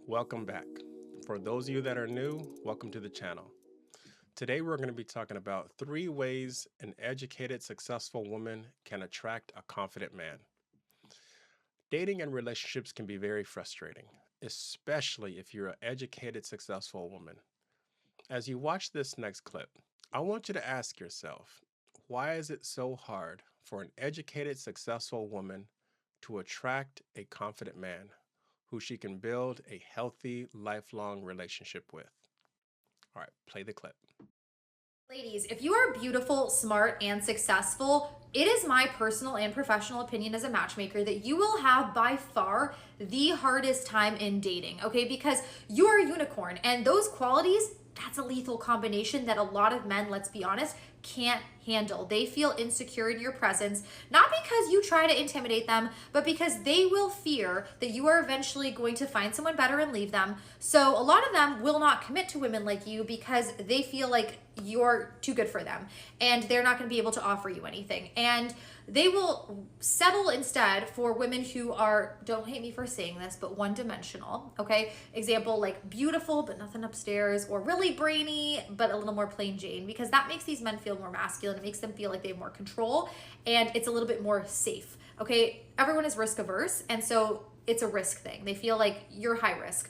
Welcome back. For those of you that are new, welcome to the channel. Today we're going to be talking about 3 ways an educated, successful woman can attract a confident man. Dating and relationships can be very frustrating, especially if you're an educated, successful woman. As you watch this next clip, I want you to ask yourself, why is it so hard for an educated, successful woman to attract a confident man who she can build a healthy, lifelong relationship with? All right, play the clip. Ladies, if you are beautiful, smart, and successful, it is my personal and professional opinion as a matchmaker that you will have by far the hardest time in dating, okay? Because you are a unicorn, and those qualities, that's a lethal combination that a lot of men, let's be honest, can't handle. They feel insecure in your presence, not because you try to intimidate them, but because they will fear that you are eventually going to find someone better and leave them. So a lot of them will not commit to women like you because they feel like you're too good for them and they're not going to be able to offer you anything. And they will settle instead for women who are, don't hate me for saying this, but one dimensional. Okay. Example, like beautiful, but nothing upstairs, or really brainy, but a little more plain Jane, because that makes these men feel more masculine. It makes them feel like they have more control and it's a little bit more safe. Okay. Everyone is risk averse. And so it's a risk thing. They feel like you're high risk.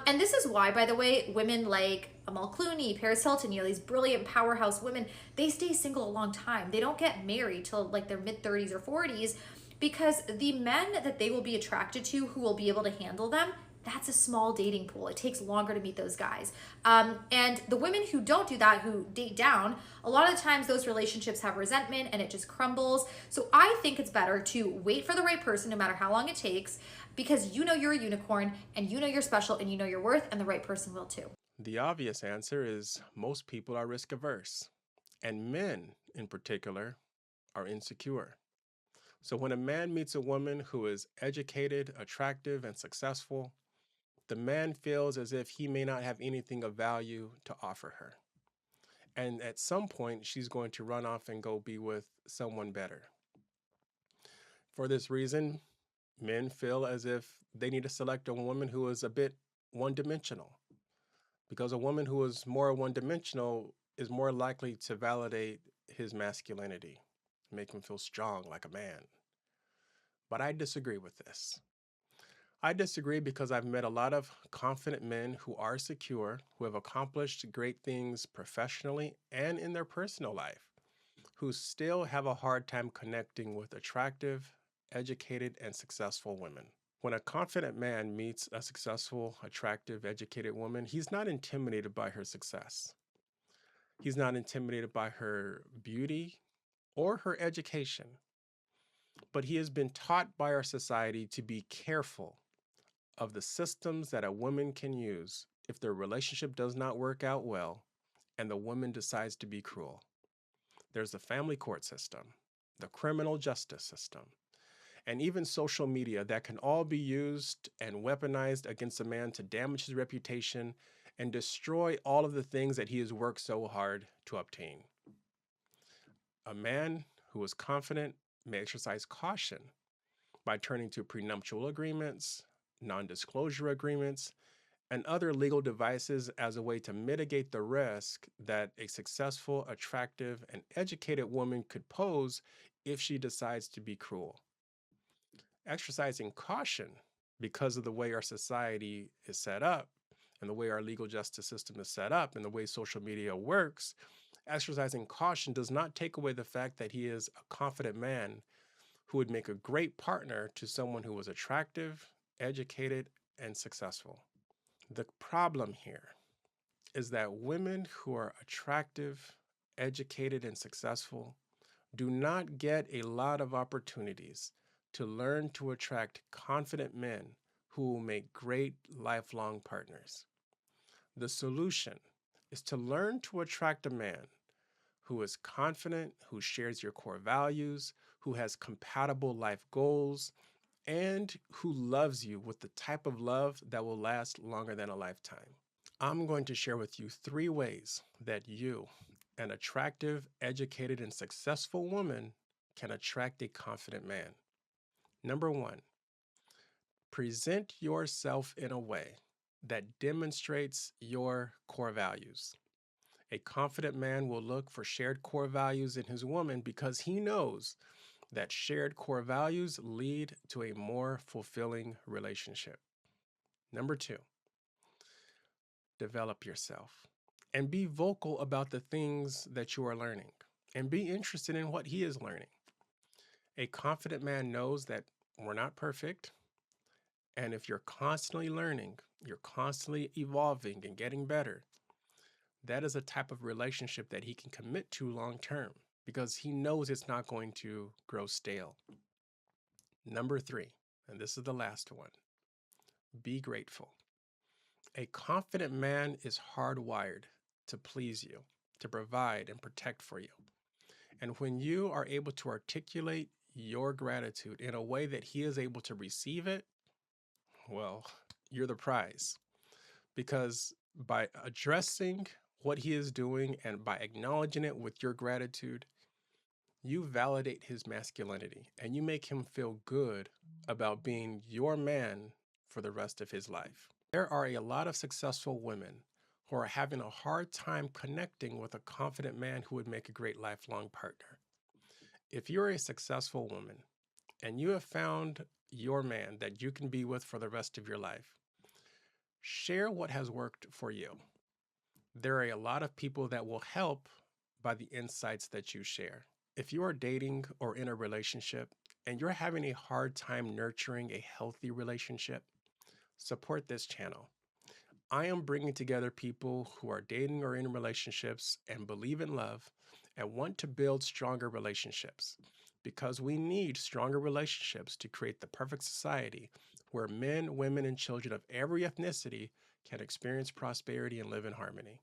And this is why, by the way, women like Amal Clooney, Paris Hilton, these brilliant powerhouse women, they stay single a long time. They don't get married till like their mid 30s or 40s because the men that they will be attracted to who will be able to handle them, that's a small dating pool. It takes longer to meet those guys. And the women who don't do that, who date down, a lot of the times those relationships have resentment and it just crumbles. So I think it's better to wait for the right person, no matter how long it takes, because you know you're a unicorn and you know you're special and you know your worth, and the right person will too. The obvious answer is most people are risk averse, and men in particular are insecure. So when a man meets a woman who is educated, attractive, and successful, the man feels as if he may not have anything of value to offer her. And at some point, she's going to run off and go be with someone better. For this reason, men feel as if they need to select a woman who is a bit one dimensional, because a woman who is more one dimensional is more likely to validate his masculinity, make him feel strong like a man. But I disagree with this. I disagree because I've met a lot of confident men who are secure, who have accomplished great things professionally and in their personal life, who still have a hard time connecting with attractive, educated, and successful women. When a confident man meets a successful, attractive, educated woman, he's not intimidated by her success. He's not intimidated by her beauty or her education, but he has been taught by our society to be careful of the systems that a woman can use if their relationship does not work out well and the woman decides to be cruel. There's the family court system, the criminal justice system, and even social media that can all be used and weaponized against a man to damage his reputation and destroy all of the things that he has worked so hard to obtain. A man who is confident may exercise caution by turning to prenuptial agreements, non disclosure agreements, and other legal devices as a way to mitigate the risk that a successful, attractive, and educated woman could pose if she decides to be cruel. Exercising caution because of the way our society is set up and the way our legal justice system is set up and the way social media works, exercising caution does not take away the fact that he is a confident man who would make a great partner to someone who was attractive, educated, and successful. The problem here is that women who are attractive, educated, and successful do not get a lot of opportunities to learn to attract confident men who will make great lifelong partners. The solution is to learn to attract a man who is confident, who shares your core values, who has compatible life goals, and who loves you with the type of love that will last longer than a lifetime. I'm going to share with you 3 ways that you, an attractive, educated, and successful woman, can attract a confident man. Number 1, present yourself in a way that demonstrates your core values. A confident man will look for shared core values in his woman because he knows that shared core values lead to a more fulfilling relationship. Number two, develop yourself and be vocal about the things that you are learning and be interested in what he is learning. A confident man knows that we're not perfect. And if you're constantly learning, you're constantly evolving and getting better, that is a type of relationship that he can commit to long term because he knows it's not going to grow stale. Number three, and this is the last one, be grateful. A confident man is hardwired to please you, to provide and protect for you. And when you are able to articulate your gratitude in a way that he is able to receive it, well, you're the prize. Because by addressing what he is doing and by acknowledging it with your gratitude, you validate his masculinity and you make him feel good about being your man for the rest of his life. There are a lot of successful women who are having a hard time connecting with a confident man who would make a great lifelong partner. If you're a successful woman and you have found your man that you can be with for the rest of your life, share what has worked for you. There are a lot of people that will help by the insights that you share. If you are dating or in a relationship and you're having a hard time nurturing a healthy relationship, support this channel. I am bringing together people who are dating or in relationships and believe in love and want to build stronger relationships because we need stronger relationships to create the perfect society where men, women, and children of every ethnicity can experience prosperity and live in harmony.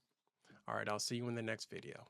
All right, I'll see you in the next video.